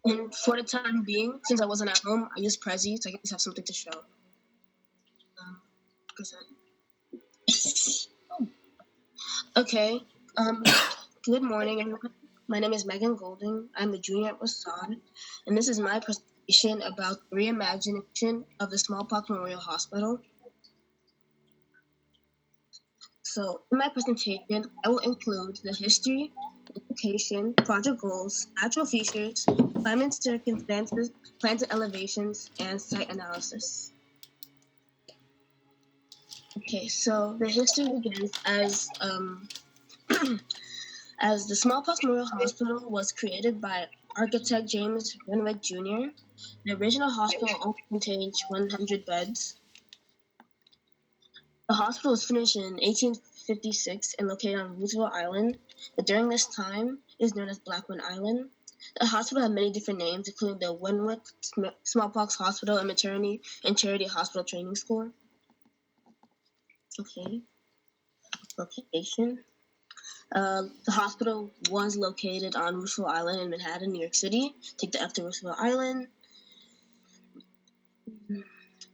And for the time being, since I wasn't at home, I used Prezi so I can just have something to show. Okay. Good morning, everyone. My name is Megan Golding. I'm a junior at WHSAD, and this is my presentation about the reimagination of the Smallpox Memorial Hospital. So, in my presentation, I will include the history, location, project goals, natural features, climate circumstances, plans and elevations, and site analysis. Okay, so the history begins as as the Smallpox Memorial Hospital was created by architect James Renwick Jr. The original hospital only contained 100 beds. The hospital was finished in 1856 and located on Roosevelt Island, but during this time it is known as Blackman Island. The hospital had many different names, including the Wenwick Smallpox Hospital and Maternity and Charity Hospital Training School. Okay, location. The hospital was located on Roosevelt Island in Manhattan, New York City. Take the F to Roosevelt Island.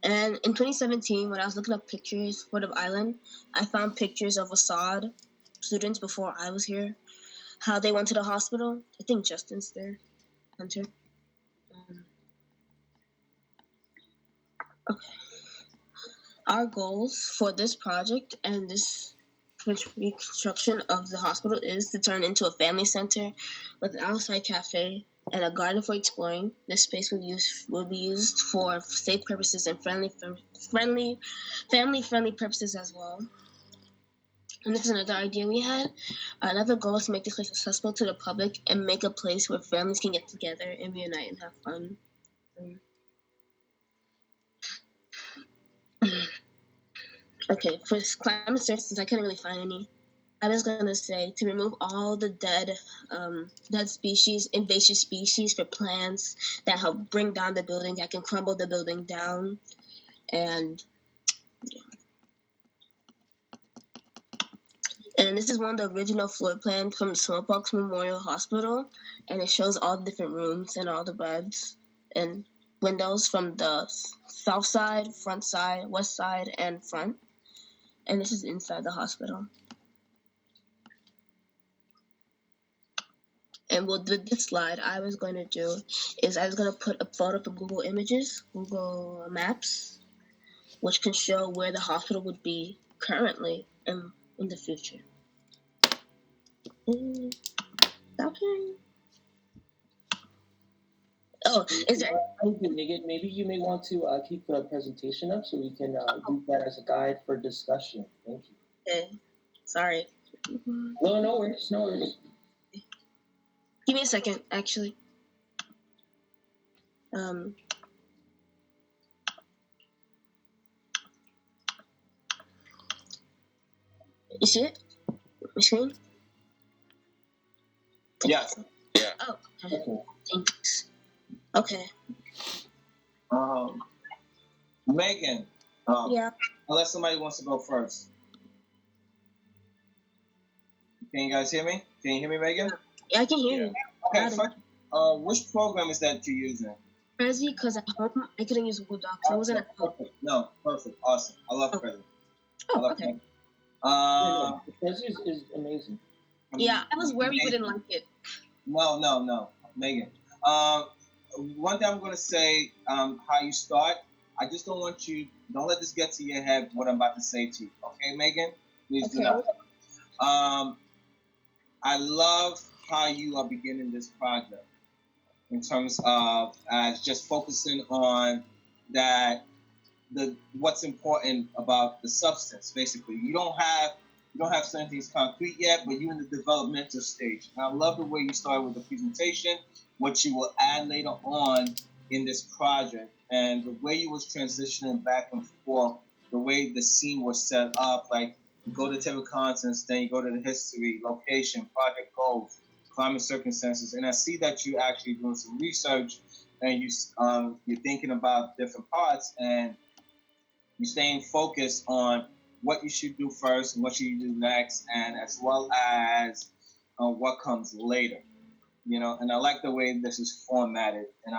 And in 2017, when I was looking up pictures for the island, I found pictures of WHSAD students before I was here, how they went to the hospital. I think Justin's there, Hunter. Okay. Our goals for this project and this reconstruction of the hospital is to turn into a family center with an outside cafe and a garden for exploring. This space will be used for safe purposes and family-friendly purposes as well. And this is another idea we had. Another goal is to make this place accessible to the public and make a place where families can get together and reunite and have fun. Okay, for climate services, I couldn't really find any. I was gonna say to remove all the dead species, invasive species for plants that help bring down the building, that can crumble the building down, and this is one of the original floor plans from the Smallpox Memorial Hospital, and it shows all the different rooms and all the beds and windows from the south side, front side, west side, and front. And this is inside the hospital. And with this slide, I was going to put a photo from Google Images, Google Maps, which can show where the hospital would be currently and in the future. Stop hearing. Oh, is there? Thank you, Megan. Maybe you may want to keep the presentation up so we can use that as a guide for discussion. Thank you. Okay. Sorry. No worries. No worries. Give me a second, actually. You see it? My screen? Yes. Yeah. Oh, okay. Thanks. Okay. Megan. Yeah. Unless somebody wants to go first. Can you guys hear me? Can you hear me, Megan? Yeah, I can hear you. Okay. First, which program is that you're using? Prezi, because at home I couldn't use Google Docs. I wasn't at home. Perfect. No, perfect. Awesome. I love Prezi. Oh, okay. Prezi is amazing. Yeah, I was worried you wouldn't like it. No, Megan. One thing I'm going to say, how you start, I just don't let this get to your head, what I'm about to say to you. Okay, Megan? Please do not. I love how you are beginning this project in terms of just focusing on what's important about the substance, basically. You don't have certain things concrete yet, but you're in the developmental stage. And I love the way you started with the presentation, what you will add later on in this project, and the way you was transitioning back and forth, the way the scene was set up, like you go to table of contents, then you go to the history, location, project goals, climate circumstances, and I see that you're actually doing some research, and you're thinking about different parts, and you're staying focused on what you should do first and what you should do next, and as well as what comes later. and I like the way this is formatted, and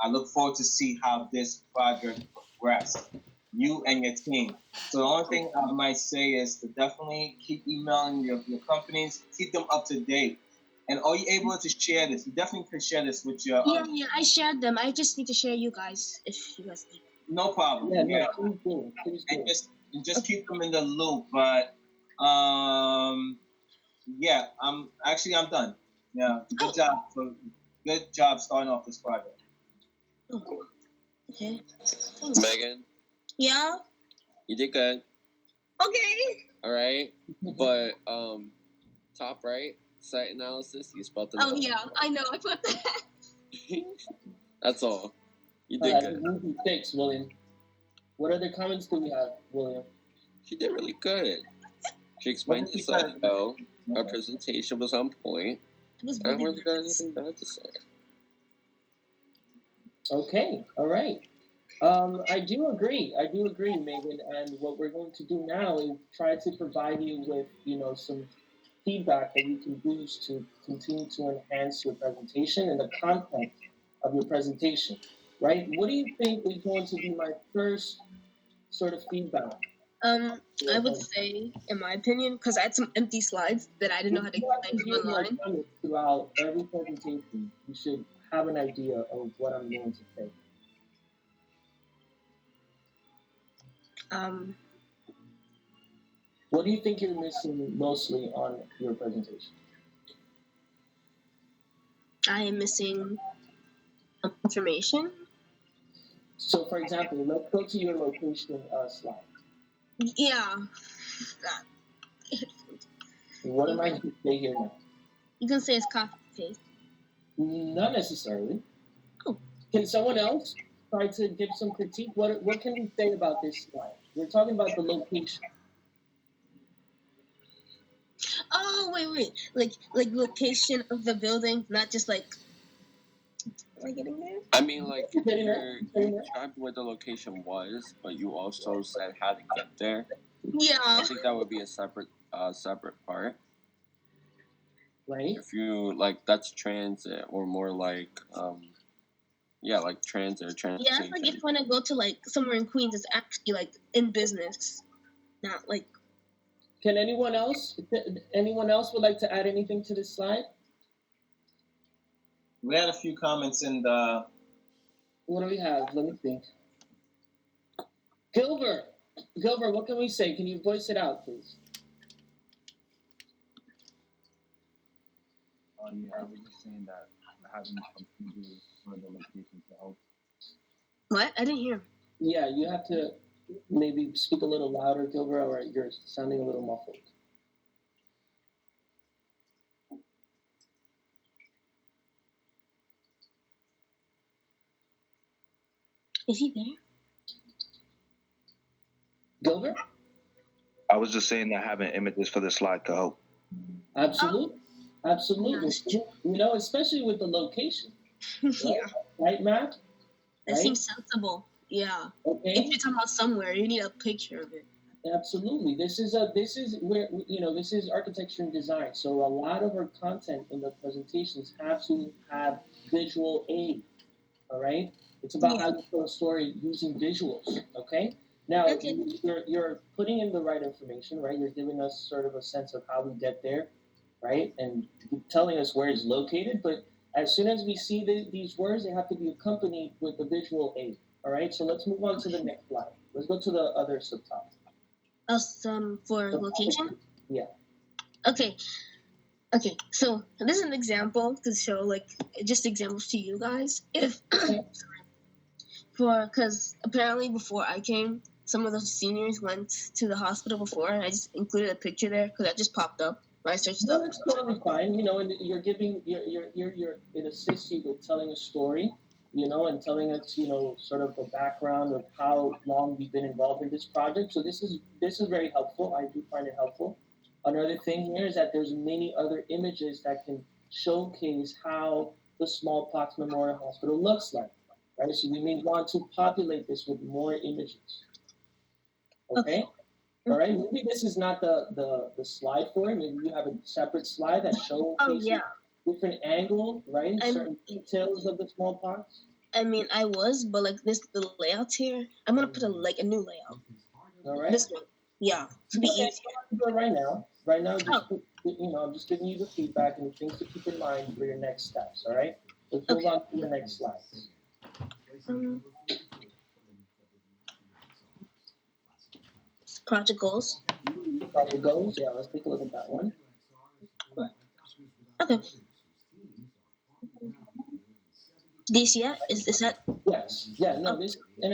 I look forward to see how this project progresses, you and your team. So the only thing I might say is to definitely keep emailing your companies, keep them up to date. And are you able to share this? You definitely can share this with your. Yeah, I shared them. I just need to share you guys if you guys need. No problem. Yeah, please do. Please do. And just keep them in the loop. But yeah, I'm done. Yeah, good job starting off this project. Oh, okay. Megan, Yeah. you did good. Okay. All right, but top right site analysis. You spelled it. Oh yeah, I know. I put that. That's all. You did good. Thanks, William. What other comments do we have, William? She did really good. She explained the site well. Her presentation was on point. I don't really got anything bad to say. Okay, all right. I do agree, Megan. And what we're going to do now is try to provide you with, some feedback that you can use to continue to enhance your presentation and the content of your presentation, right? What do you think is going to be my first sort of feedback? I would say, in my opinion, because I had some empty slides that I didn't know how to explain online. Throughout every presentation, you should have an idea of what I'm going to say. What do you think you're missing mostly on your presentation? I am missing information. So, for example, let's go to your location slide. Yeah. What am I going to say here now? You can say it's copy paste. Not necessarily. Oh. Can someone else try to give some critique? What can we say about this slide? We're talking about the location. Oh wait, like location of the building, not just like. Am I getting there? I mean, like you described where the location was, but you also said how to get there. Yeah. I think that would be a separate part. Right. If you like, that's transit, or more like like transit or transportation. Yeah, it's like if you want to go to like somewhere in Queens, it's actually like in business, not like. Can anyone else would like to add anything to this slide? We had a few comments in the. What do we have? Let me think. Gilbert, what can we say? Can you voice it out, please? Yeah, I was just saying that having some changes for the location to help. What? I didn't hear. Yeah, you have to maybe speak a little louder, Gilbert, or you're sounding a little muffled. Is he there? Gilbert? I was just saying that having images for the slide could help. Absolutely. Oh. Absolutely. Especially with the location. Right? Yeah. Right, Matt? That seems sensible. Yeah. Okay. If you're talking about somewhere, you need a picture of it. Absolutely. This is where this is architecture and design. So a lot of our content in the presentations have to have visual aid. All right. It's about how you tell a story using visuals. Okay. Now you're putting in the right information, right? You're giving us sort of a sense of how we get there, right? And telling us where it's located. But as soon as we see these words, they have to be accompanied with the visual aid. All right. So let's move on to the next slide. Let's go to the other subtopic. For location? Yeah. Okay, so this is an example to show, like, just examples to you guys. Because apparently before I came, some of those seniors went to the hospital before, and I just included a picture there because that just popped up when I searched up. That's totally fine, and you're giving, it assists you with telling a story, and telling us, sort of the background of how long you've been involved in this project. So this is very helpful. I do find it helpful. Another thing here is that there's many other images that can showcase how the Smallpox Memorial Hospital looks like, right? So we may want to populate this with more images. Okay. All right. Maybe this is not the slide for it. Maybe you have a separate slide that shows different angle, right? Certain details of the smallpox. I mean, I was, but like the layouts here, I'm gonna put a new layout. All right. This one, yeah, to be Okay, easier. I'm do it right now. Right now, Oh, I'm just giving you the feedback and the things to keep in mind for your next steps. All right. Let's move okay. on to the next slides. Um, project goals. Project goals. Yeah, let's take a look at that one. Okay. This year is that? Yes. Yeah. No. This and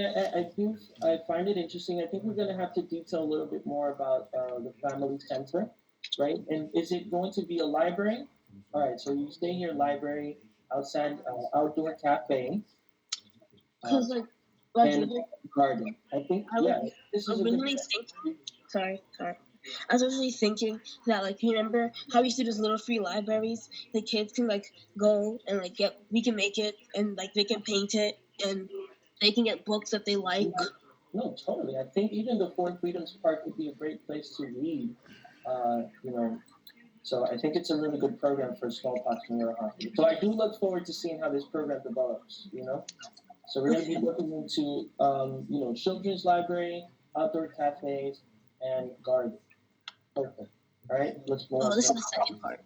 I find it interesting. I think we're going to have to detail a little bit more about the family center, right? And is it going to be a library? All right. So you stay here, library, outside, outdoor cafe, Because like and garden. I think I was this is a good. originally thinking. Sorry. I was originally thinking that like you remember how we used to do those little free libraries. The kids can like go and like we can make it and like they can paint it and they can get books that they like. No, totally. I think even the Four Freedoms Park would be a great place to read. So I think it's a really good program for Smallpox Memorial Hospital. So I do look forward to seeing how this program develops. So we're going to be looking into children's library, outdoor cafes, and garden. Perfect. All right, let's go on. Oh, this is the second part.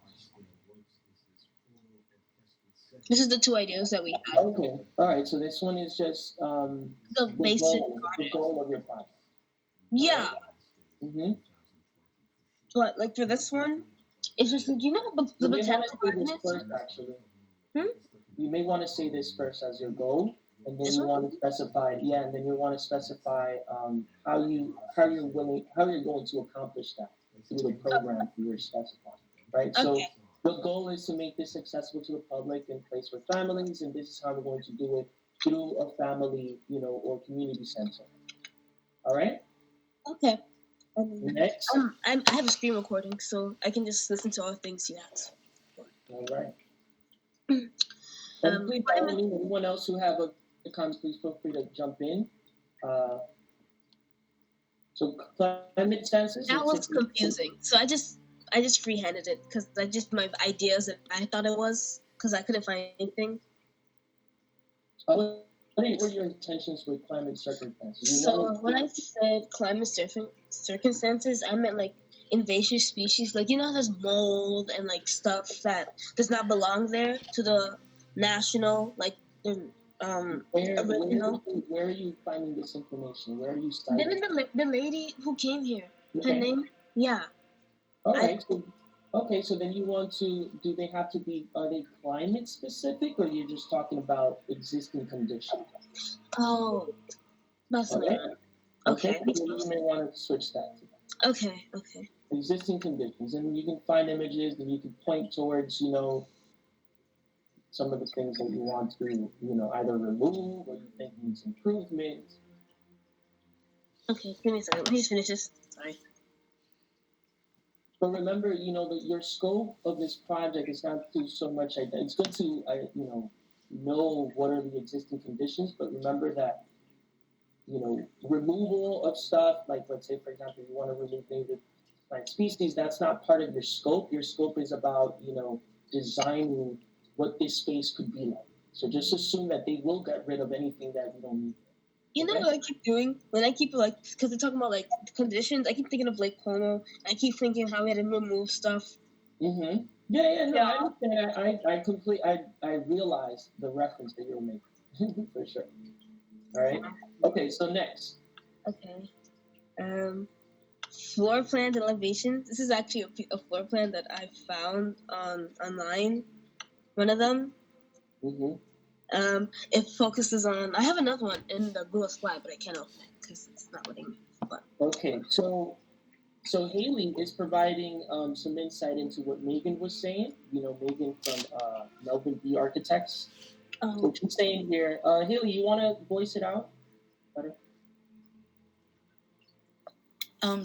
This is the two ideas that we had. Okay. All right. So this one is just The basic the goal of your project. Yeah. Right? Mm-hmm. But like for this one, it's just like the botanical garden first, actually. Hmm? You may want to say this first as your goal, and then you want to specify. Yeah, and then you want to specify how you're going to accomplish that through the program you're specifying. Right. Okay. So the goal is to make this accessible to the public and place for families, and this is how we're going to do it through a family, or community center. All right. Okay. Next. I have a screen recording, so I can just listen to all the things you asked. All right. And please, anyone else who have a comment, please feel free to jump in. So climate stances. That was confusing. So I just freehanded it because I just my ideas that I thought it was because I couldn't find anything. What were your intentions with climate circumstances? So when I said climate circumstances, I meant like invasive species, like there's mold and like stuff that does not belong there to the national, like the Where are you finding this information? Where are you citing? Then the lady who came here, okay. Her name, yeah. All right. So then you want to? Do they have to be? Are they climate specific, or you're just talking about existing conditions? Oh, that's right. Okay. So you may want to switch that. Okay. Existing conditions, and you can find images, and you can point towards, some of the things that you want to, either remove or you think needs improvement. Okay, give me a second. Let me finish this. Sorry. But remember, that your scope of this project is not to so much. It's good to, know what are the existing conditions, but remember that, removal of stuff, like let's say, for example, you want to remove native plant species, that's not part of your scope. Your scope is about, designing what this space could be like. So just assume that they will get rid of anything that you don't need. You know what I keep doing? When I keep because they're talking about conditions, I keep thinking of Lake Como. I keep thinking how we had to remove stuff. Mm-hmm. Yeah. No, I understand. I realize the reference that you're making for sure. All right. Okay. So next. Okay. Floor plans and elevations. This is actually a floor plan that I found online. One of them. Mm-hmm. It focuses on. I have another one in the Google Slide, but I can't open it because it's not letting me. But. Okay. So Haley is providing some insight into what Megan was saying. Megan from Melvin B Architects. So she's saying here, Haley, you want to voice it out better?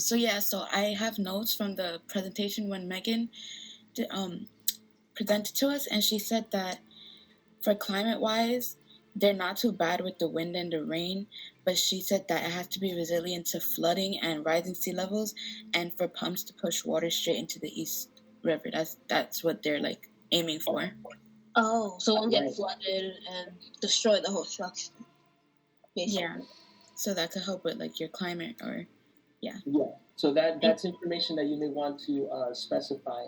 So I have notes from the presentation when Megan presented to us, and she said that for climate-wise, they're not too bad with the wind and the rain, but she said that it has to be resilient to flooding and rising sea levels, and for pumps to push water straight into the East River. That's what they're aiming for. Oh, so it won't get flooded and destroy the whole structure. Basically. Yeah. So that could help with like your climate or Yeah. So that's information that you may want to specify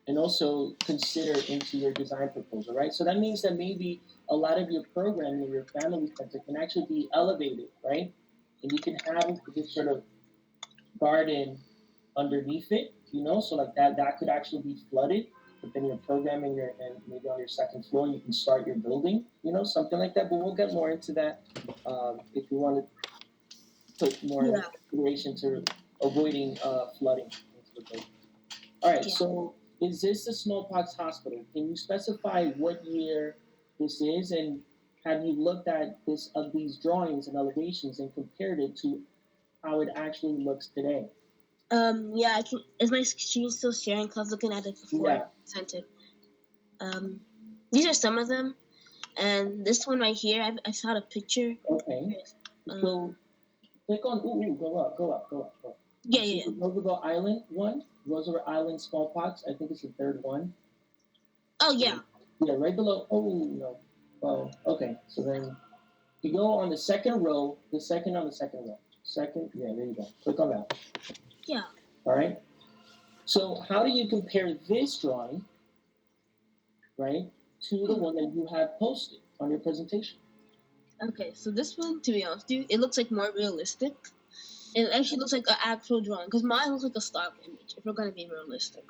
and also consider into your design proposal, right? So that means that maybe a lot of your programming in your family center can actually be elevated, right? And you can have this sort of garden underneath it, so like that could actually be flooded. But then you're programming and maybe on your second floor you can start your building, something like that. But we'll get more into that if you want to put more consideration to avoiding flooding into the building. All right, so is this a smallpox hospital? Can you specify what year this is, and have you looked at these drawings and elevations and compared it to how it actually looks today? Yeah, I can. Is my screen still sharing? Cause I was looking at it before I sent it. These are some of them, and this one right here, I saw a picture. Okay. So click on. Go up. Yeah. Roosevelt Island one. Roosevelt Island smallpox. I think it's the third one. Oh yeah. Yeah, right below. Oh no. Oh, okay. So then you go on the second row. The second on the second row. Second. Yeah, there you go. Click on that. Yeah. All right. So how do you compare this drawing, right, to the one that you have posted on your presentation? Okay, so this one, to be honest with you, it looks like more realistic. It actually looks like an actual drawing, because mine looks like a stock image, if we're going to be realistic.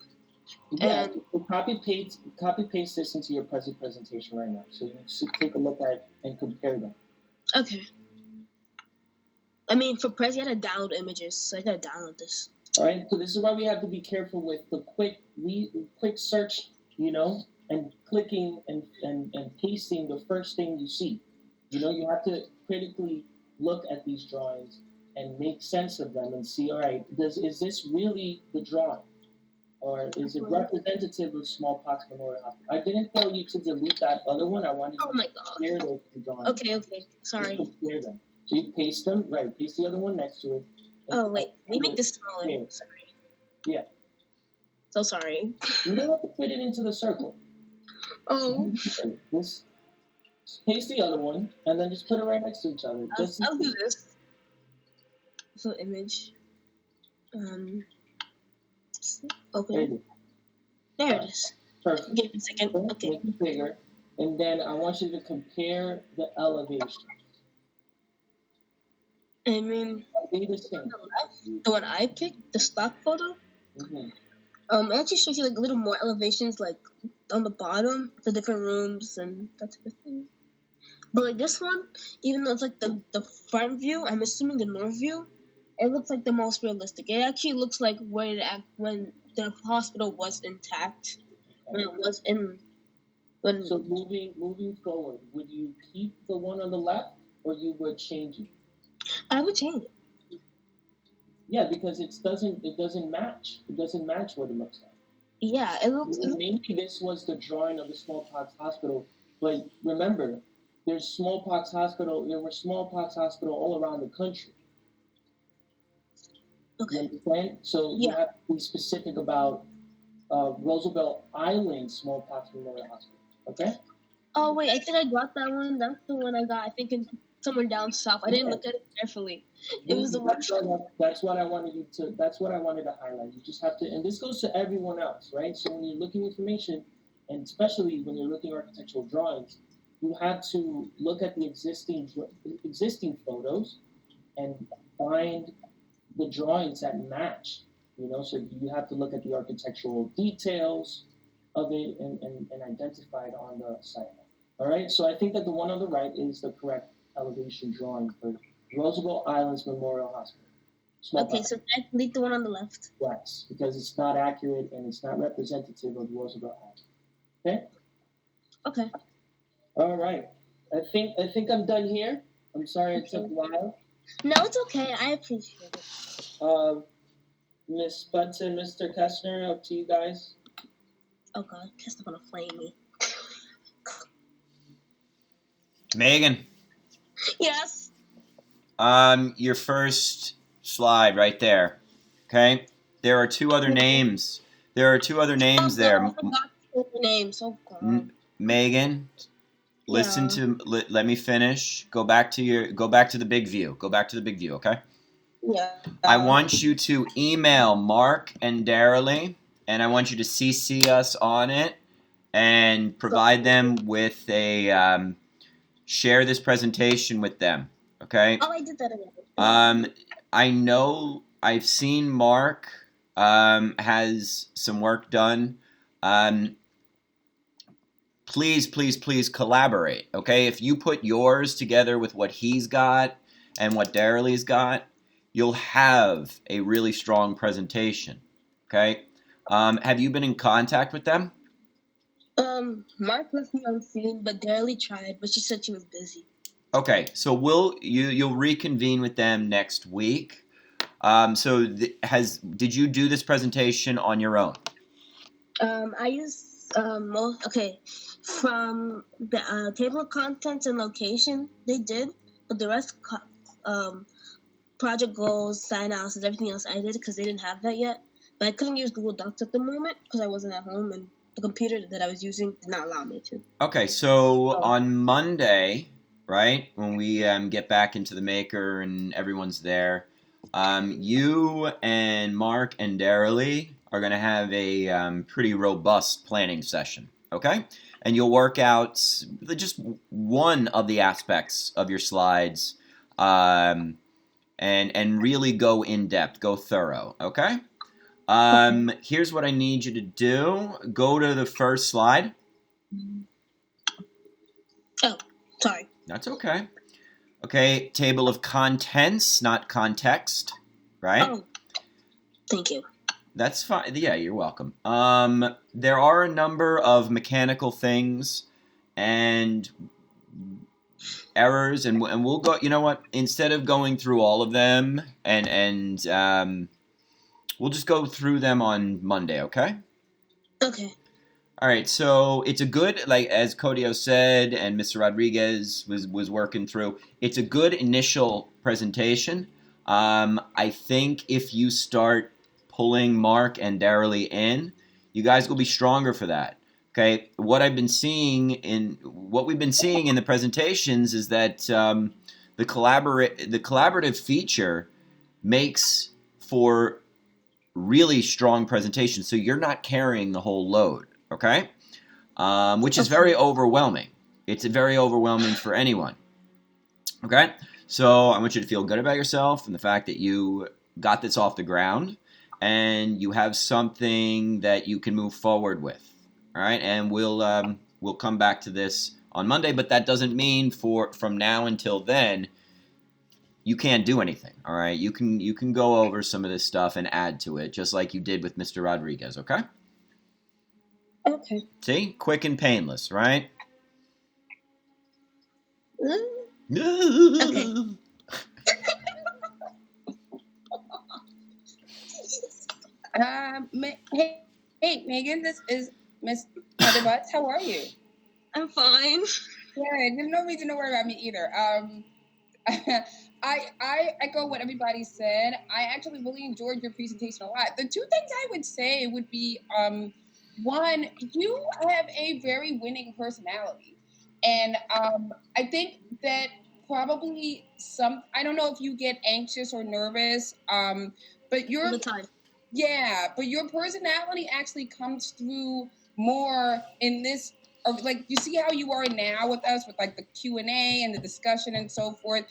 Yeah, copy paste this into your presentation right now. So you should take a look at and compare them. Okay. I mean, for Prezi, I had to download images, so I got to download this. All right, so this is why we have to be careful with the quick search, and clicking and pasting the first thing you see. You have to critically look at these drawings and make sense of them and see, all right, is this really the drawing? Or is it representative of Smallpox Memorial Hospital? I didn't tell you to delete that other one. I wanted you to compare those two drawings. Okay, sorry. Just compare them. So you paste them, right, paste the other one next to it. Oh, wait, let me make this smaller. Yeah. Sorry. Yeah. So sorry. You don't have to fit it into the circle. Oh. Just paste the other one, and then just put it right next to each other. I'll do this. So image. Okay. There it is. Perfect. Give me a second. Okay. Make it bigger, and then I want you to compare the elevation. I mean, the one I picked, the stock photo. It actually shows you like a little more elevations, like on the bottom, the different rooms and that type of thing. But like this one, even though it's like the front view, I'm assuming the north view, it looks like the most realistic. It actually looks like when the hospital was intact, when it was in. So moving forward, would you keep the one on the left, or you would change it? I would change it. Yeah, because it doesn't match. It doesn't match what it looks like. Yeah, it looks. Maybe this was the drawing of the smallpox hospital, but remember, there were smallpox hospital all around the country. Okay. You understand? So you have to be specific about Roosevelt Island Smallpox Memorial Hospital. Okay. Oh wait, I think I got that one. That's the one I got. I think in somewhere down south. I didn't look at it carefully. It was the one. That's what I wanted to highlight. You just have to, and this goes to everyone else, right? So when you're looking information, and especially when you're looking architectural drawings, you have to look at the existing photos and find the drawings that match. So you have to look at the architectural details of it and identify it on the site. All right. So I think that the one on the right is the correct elevation drawing for Roosevelt Islands Memorial Hospital. Okay, so I delete the one on the left. Yes, because it's not accurate and it's not representative of Roosevelt Island. Okay. Okay. All right. I think I'm done here. I'm sorry it took a while. No, it's okay. I appreciate it. Miss Bunton, Mr. Kestner, up to you guys. Oh God, Kestner's gonna flame me. Megan. Yes. Your first slide right there. Okay. There are two other names. There. Names. Oh God. Megan, listen to let me finish. Go back to the big view. Go back to the big view, okay? Yeah. I want you to email Mark and Daralee, and I want you to CC us on it and provide them with a share this presentation with them, okay? Oh, I did that already. I know I've seen Mark has some work done. Please collaborate, okay? If you put yours together with what he's got and what Daralee's got, you'll have a really strong presentation, okay? Have you been in contact with them? Mark left me on scene, but Darley tried, but she said she was busy. Okay, so you'll reconvene with them next week. Did you do this presentation on your own? I used from the table of contents and location they did, but the rest project goals, sign outs, and everything else I did because they didn't have that yet. But I couldn't use Google Docs at the moment because I wasn't at home and the computer that I was using did not allow me to. Okay, so on Monday, right, when we get back into the maker and everyone's there, you and Mark and Daralee are going to have a pretty robust planning session, okay? And you'll work out just one of the aspects of your slides and really go in depth, go thorough, okay? Here's what I need you to do. Go to the first slide. Oh, sorry. That's okay. Okay, table of contents, not context, right? Oh, thank you. That's fine. Yeah, you're welcome. There are a number of mechanical things and errors, and we'll go. You know what? Instead of going through all of them, and we'll just go through them on Monday. Okay. Okay. All right, so it's a good, like as Codio said, and Mr. Rodriguez was working through. It's a good initial presentation. I think if you start pulling Mark and Daralee in, you guys will be stronger for that. Okay, what we've been seeing in the presentations is that the collaborative feature makes for really strong presentations. So you're not carrying the whole load. Okay? Which is very overwhelming. It's very overwhelming for anyone. Okay? So I want you to feel good about yourself and the fact that you got this off the ground and you have something that you can move forward with. All right? And we'll come back to this on Monday, but that doesn't mean from now until then you can't do anything. All right? You can go over some of this stuff and add to it just like you did with Mr. Rodriguez, okay? Okay. See? Quick and painless, right? Okay. Hey, Megan, this is Miss Mother Butts. How are you? I'm fine. Yeah, there's no reason to worry about me either. I echo what everybody said. I actually really enjoyed your presentation a lot. The two things I would say would be, one, you have a very winning personality. And I think that probably I don't know if you get anxious or nervous, but All the time. Yeah, but your personality actually comes through more in this, or like you see how you are now with us with like the Q&A and the discussion and so forth.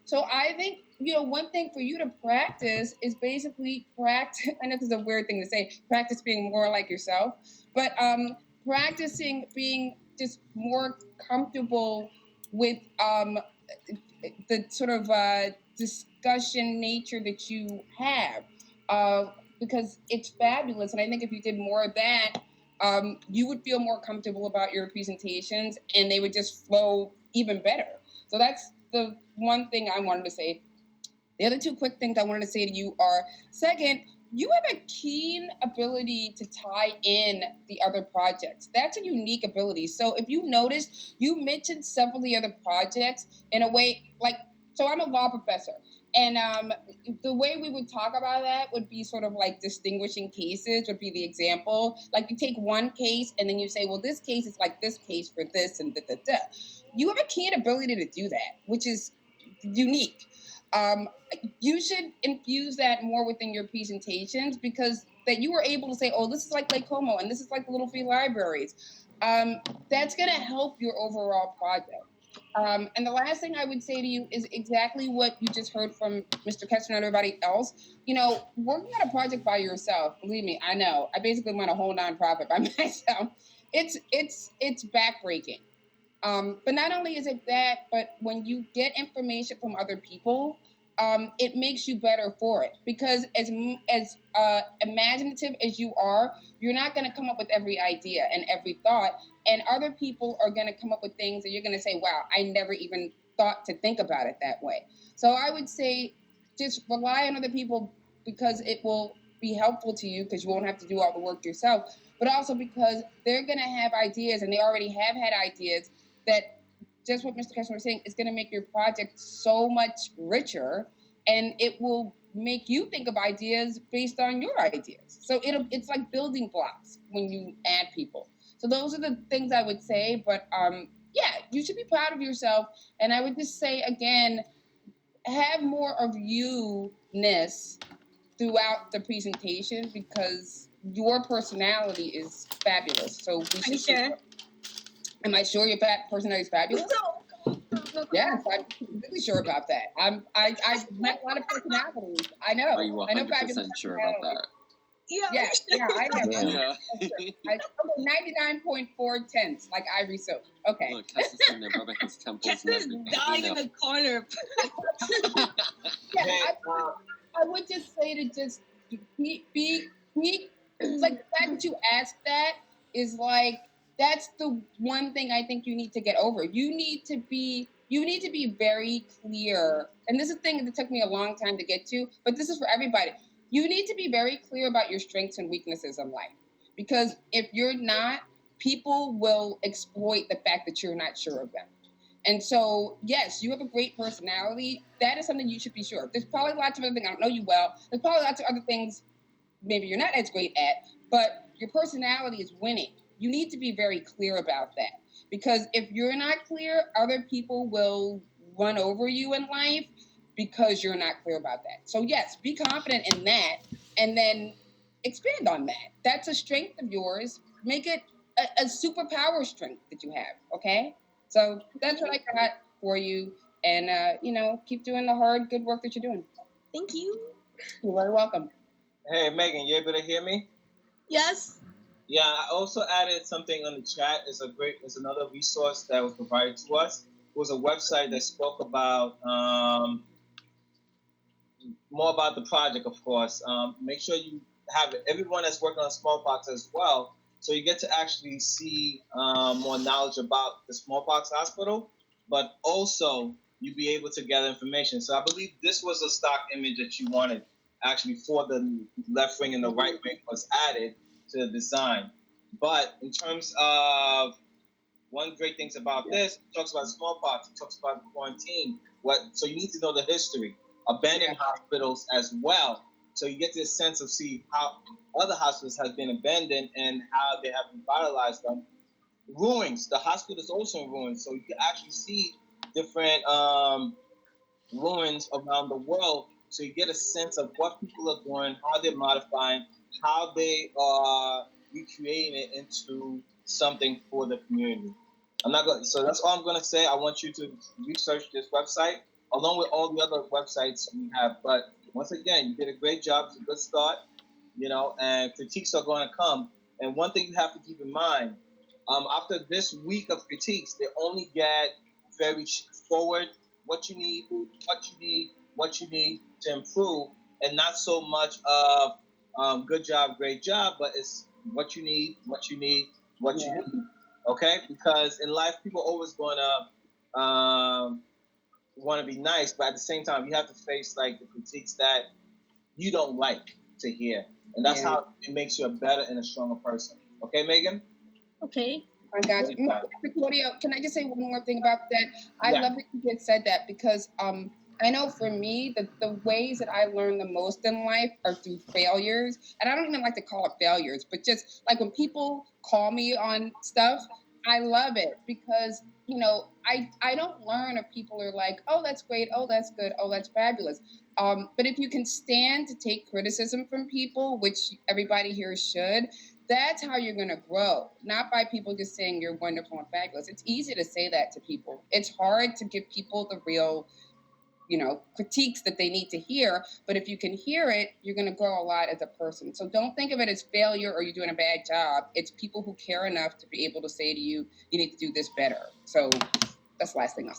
So I think, one thing for you to practice is basically practice. I know this is a weird thing to say, practice being more like yourself, but practicing being just more comfortable with the sort of discussion nature that you have. Because it's fabulous. And I think if you did more of that, you would feel more comfortable about your presentations and they would just flow even better. So that's the one thing I wanted to say. The other two quick things I wanted to say to you are, second, you have a keen ability to tie in the other projects. That's a unique ability. So if you noticed, you mentioned several of the other projects in a way like, so I'm a law professor. And the way we would talk about that would be sort of like distinguishing cases would be the example. Like you take one case and then you say, well, this case is like this case for this and da da da. You have a keen ability to do that, which is unique. You should infuse that more within your presentations because that you were able to say, oh, this is like Lake Como and this is like the Little Free Libraries. That's going to help your overall project. And the last thing I would say to you is exactly what you just heard from Mr. Kessler and everybody else. You know, working on a project by yourself, believe me, I know. I basically run a whole nonprofit by myself. It's backbreaking. But not only is it that, but when you get information from other people, it makes you better for it. Because as imaginative as you are, you're not going to come up with every idea and every thought. And other people are going to come up with things that you're going to say, wow, I never even thought to think about it that way. So I would say just rely on other people because it will be helpful to you because you won't have to do all the work yourself, but also because they're going to have ideas and they already have had ideas that just what Mr. Kessler was saying is going to make your project so much richer, and it will make you think of ideas based on your ideas. So it's like building blocks when you add people. So those are the things I would say. But yeah, you should be proud of yourself. And I would just say again, have more of you-ness throughout the presentation because your personality is fabulous. So we should. Sure? Am I sure your personality is fabulous? Yes, I'm really sure about that. I've met a lot of personalities. I know. Are you I know 100% sure about that? Yeah, I am. Yeah. I 99.4 tenths, like Ivory Soap. Okay. Look, Tessa's in there rubbing his temples and Just everything. dying You in know. the corner. Yeah, I would just say to just be like the fact that you asked that is like that's the one thing I think you need to get over. You need to be very clear, and this is a thing that took me a long time to get to, but this is for everybody. You need to be very clear about your strengths and weaknesses in life, because if you're not, people will exploit the fact that you're not sure of them. And so, yes, you have a great personality. That is something you should be sure of. There's probably lots of other things. I don't know you well. There's probably lots of other things maybe you're not as great at, but your personality is winning. You need to be very clear about that. Because if you're not clear, other people will run over you in life because you're not clear about that. So, yes, be confident in that and then expand on that. That's a strength of yours. Make it a superpower strength that you have, okay? So that's what I got for you. And, keep doing the hard, good work that you're doing. Thank you. You're very welcome. Hey, Megan, you able to hear me? Yes. Yeah, I also added something on the chat. It's another resource that was provided to us. It was a website that spoke about more about the project, of course. Make sure you have everyone that's working on smallpox as well, so you get to actually see more knowledge about the smallpox hospital, but also you be able to gather information. So I believe this was a stock image that you wanted actually for the left wing and the right wing was added to the design. But in terms of one great things about this, it talks about smallpox, it talks about quarantine. So you need to know the history, abandoned hospitals as well. So you get this sense of see how other hospitals have been abandoned and how they have revitalized them. Ruins, the hospital is also in ruins, so you can actually see different ruins around the world. So you get a sense of what people are doing, how they're modifying, how they are recreating it into something for the community. I'm not going. So that's all I'm going to say. I want you to research this website along with all the other websites we have. But once again, you did a great job. It's a good start, and critiques are going to come. And one thing you have to keep in mind, after this week of critiques, they only get very forward what you need, what you need to improve, and not so much of good job, great job, but it's what you need, what you need. Okay? Because in life, people always going to want to be nice, but at the same time, you have to face like the critiques that you don't like to hear, and that's how it makes you a better and a stronger person. Okay, Megan? Okay. I got you. Claudia, can I just say one more thing about that? I love that you just said that because I know for me, the ways that I learn the most in life are through failures. And I don't even like to call it failures, but just like when people call me on stuff, I love it because, you know, I don't learn if people are like, oh, that's great. Oh, that's good. Oh, that's fabulous. But if you can stand to take criticism from people, which everybody here should, that's how you're going to grow, not by people just saying you're wonderful and fabulous. It's easy to say that to people. It's hard to give people the real, you know, critiques that they need to hear. But if you can hear it, you're going to grow a lot as a person. So don't think of it as failure or you're doing a bad job. It's people who care enough to be able to say to you, you need to do this better. So that's the last thing I'll say.